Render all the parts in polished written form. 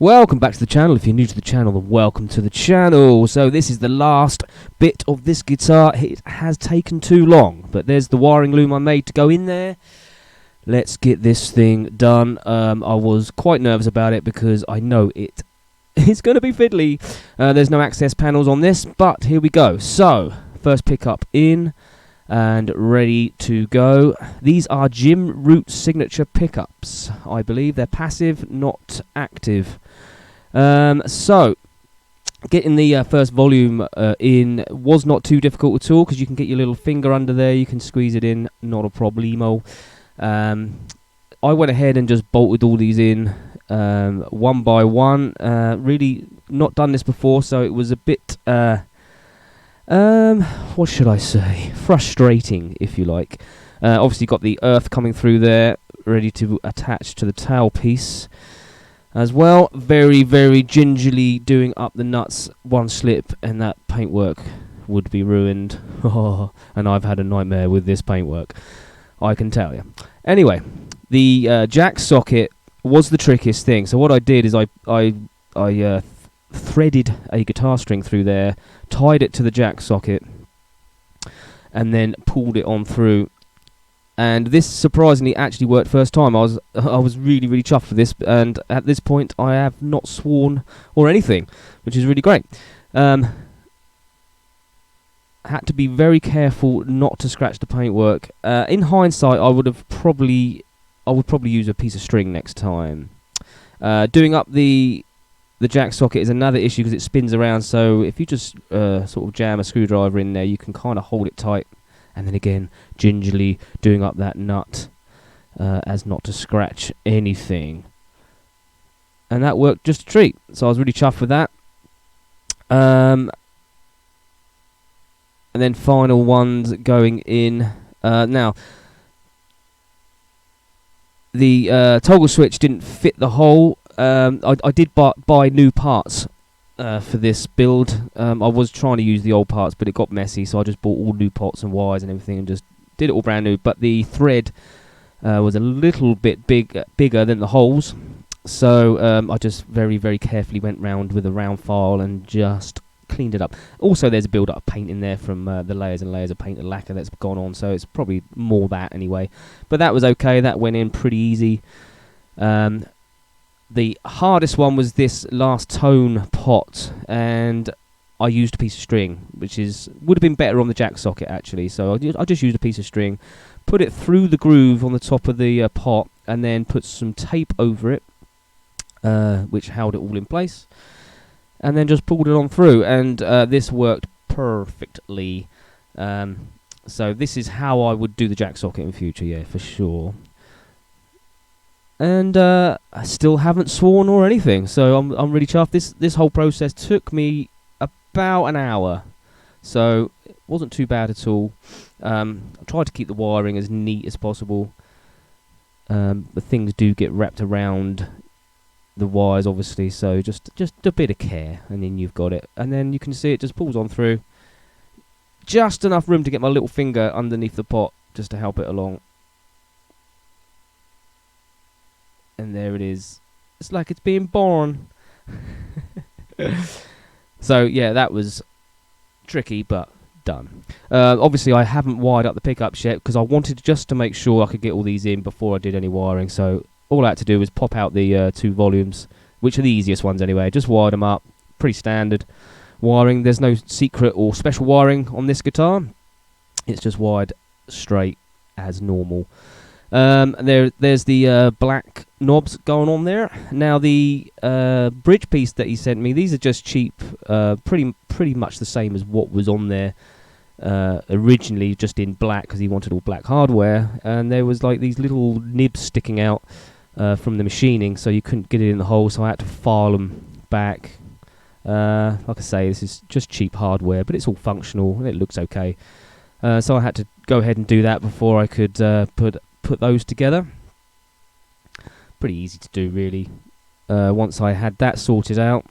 Welcome back to the channel. If you're new to the channel, then welcome to the channel. So this is the last bit of this guitar. It has taken too long, but there's the wiring loom I made to go in there. Let's get this thing done. I was quite nervous about it because I know it's going to be fiddly. There's no access panels on this, but here we go. So, first pickup in and ready to go. These are Jim Root signature pickups. I believe they're passive, not active. So, getting the first volume in was not too difficult at all because you can get your little finger under there, you can squeeze it in, not a problemo. I went ahead and just bolted all these in one by one. Really not done this before, so it was a bit what should I say, frustrating, if you like. Obviously got the earth coming through there, ready to attach to the tailpiece as well. Very, very gingerly doing up the nuts. One slip and that paintwork would be ruined. And I've had a nightmare with this paintwork, I can tell you. Anyway, the jack socket was the trickiest thing. So what I did is I threaded a guitar string through there, tied it to the jack socket, and then pulled it on through. And this surprisingly actually worked first time. I was really, really chuffed with this, and at this point I have not sworn or anything, which is really great. Had to be very careful not to scratch the paintwork. In hindsight, I would probably use a piece of string next time. Doing up the jack socket is another issue because it spins around, so if you just sort of jam a screwdriver in there, you can kind of hold it tight, and then again gingerly doing up that nut as not to scratch anything. And that worked just a treat, so I was really chuffed with that. And then final ones going in. Now, the toggle switch didn't fit the hole. I did buy new parts for this build. I was trying to use the old parts, but it got messy, so I just bought all new pots and wires and everything and just did it all brand new. But the thread was a little bit bigger than the holes, so I just very, very carefully went round with a round file and just cleaned it up. Also, there's a build-up of paint in there from the layers and layers of paint and lacquer that's gone on, so it's probably more that anyway. But that was okay. That went in pretty easy. The hardest one was this last tone pot, and I used a piece of string, which would have been better on the jack socket actually. So I just used a piece of string, put it through the groove on the top of the pot, and then put some tape over it, which held it all in place, and then just pulled it on through, and this worked perfectly. So this is how I would do the jack socket in future, yeah, for sure. And I still haven't sworn or anything, so I'm really chuffed. This whole process took me about an hour, so it wasn't too bad at all. I tried to keep the wiring as neat as possible, but things do get wrapped around the wires, obviously. So just a bit of care, and then you've got it. And then you can see it just pulls on through. Just enough room to get my little finger underneath the pot, just to help it along. And there it is. It's like it's being born. So yeah, that was tricky, but done. Obviously I haven't wired up the pickups yet because I wanted just to make sure I could get all these in before I did any wiring. So all I had to do was pop out the 2 volumes, which are the easiest ones anyway. Just wired them up. Pretty standard wiring. There's no secret or special wiring on this guitar. It's just wired straight as normal. There's the black knobs going on there. Now the bridge piece that he sent me, these are just cheap, pretty much the same as what was on there originally, just in black because he wanted all black hardware. And there was like these little nibs sticking out from the machining, so you couldn't get it in the hole. So I had to file them back. Like I say, this is just cheap hardware, but it's all functional and it looks okay. So I had to go ahead and do that before I could put those together. Pretty easy to do, really. Once I had that sorted out,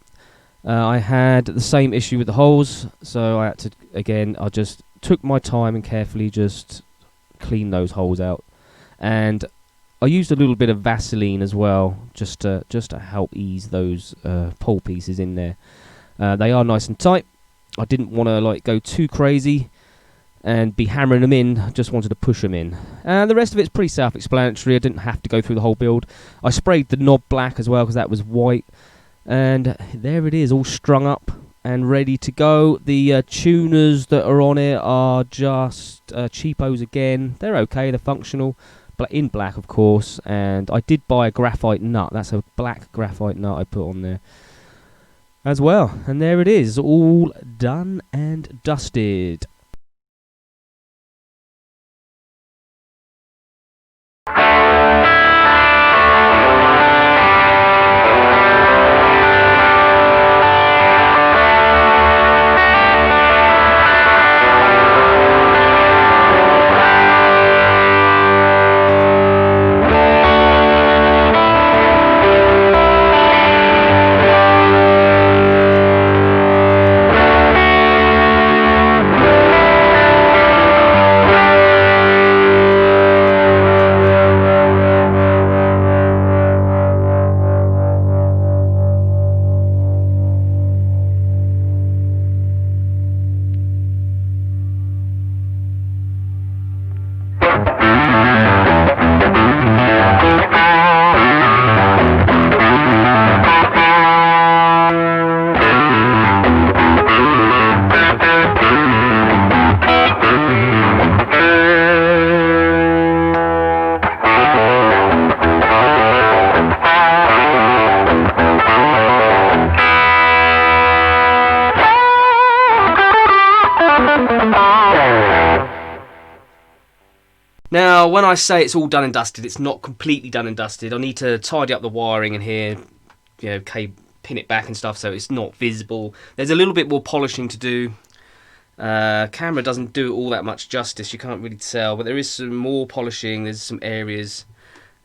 I had the same issue with the holes, so I had to, again, I just took my time and carefully just cleaned those holes out. And I used a little bit of Vaseline as well, just to help ease those pole pieces in there. They are nice and tight. I didn't want to like go too crazy and be hammering them in. I just wanted to push them in. And the rest of it's pretty self-explanatory. I didn't have to go through the whole build. I sprayed the knob black as well because that was white. And there it is, all strung up and ready to go. The tuners that are on it are just cheapos again. They're okay, they're functional. In black, of course. And I did buy a graphite nut. That's a black graphite nut I put on there as well. And there it is, all done and dusted. Now, when I say it's all done and dusted, it's not completely done and dusted. I need to tidy up the wiring in here, you know, pin it back and stuff so it's not visible. There's a little bit more polishing to do. Camera doesn't do all that much justice, you can't really tell, but there is some more polishing. There's some areas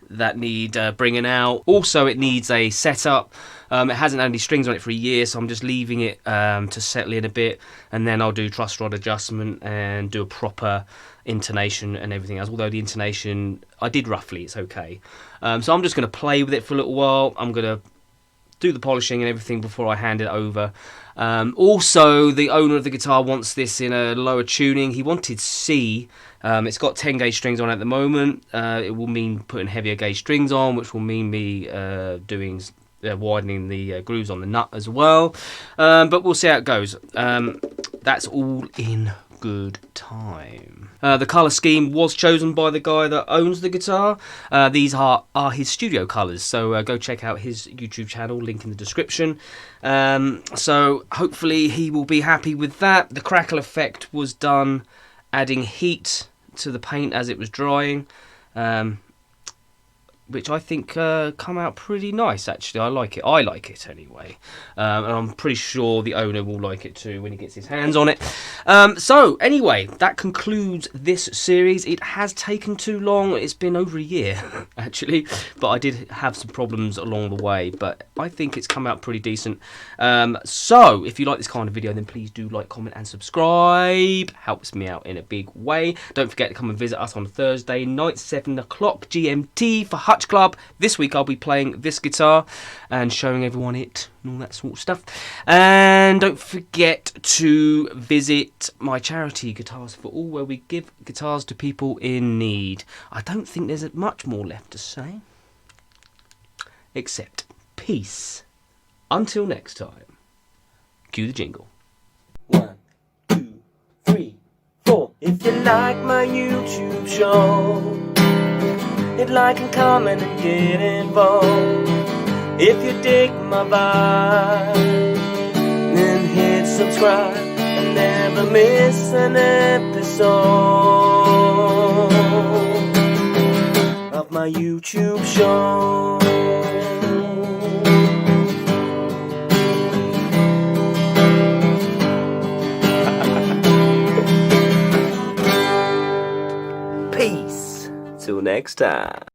that need bringing out. Also, it needs a setup. It hasn't had any strings on it for a year, so I'm just leaving it to settle in a bit, and then I'll do truss rod adjustment and do a proper intonation and everything else. Although the intonation I did roughly, it's okay. So I'm just going to play with it for a little while. I'm going to do the polishing and everything before I hand it over. Also, the owner of the guitar wants this in a lower tuning. He wanted C. It's got 10 gauge strings on at the moment. It will mean putting heavier gauge strings on, which will mean me doing widening the grooves on the nut as well. But we'll see how it goes. That's all in good time. The colour scheme was chosen by the guy that owns the guitar. These are his studio colours, so go check out his YouTube channel, link in the description. So hopefully he will be happy with that. The crackle effect was done adding heat to the paint as it was drying, which I think come out pretty nice actually. I like it anyway, and I'm pretty sure the owner will like it too when he gets his hands on it. So anyway, that concludes this series. It has taken too long. It's been over a year actually, but I did have some problems along the way, but I think it's come out pretty decent. So if you like this kind of video, then please do like, comment and subscribe. Helps me out in a big way. Don't forget to come and visit us on Thursday night, 7 o'clock GMT for Hutch Club. This week I'll be playing this guitar and showing everyone it and all that sort of stuff. And don't forget to visit my charity Guitars for All, where we give guitars to people in need. I don't think there's much more left to say, except peace. Until next time. Cue the jingle. 1, 2, 3, 4. If you like my YouTube show, hit like and comment and get involved. If you dig my vibe, then hit subscribe and never miss an episode of my YouTube show. Peace. Till next time.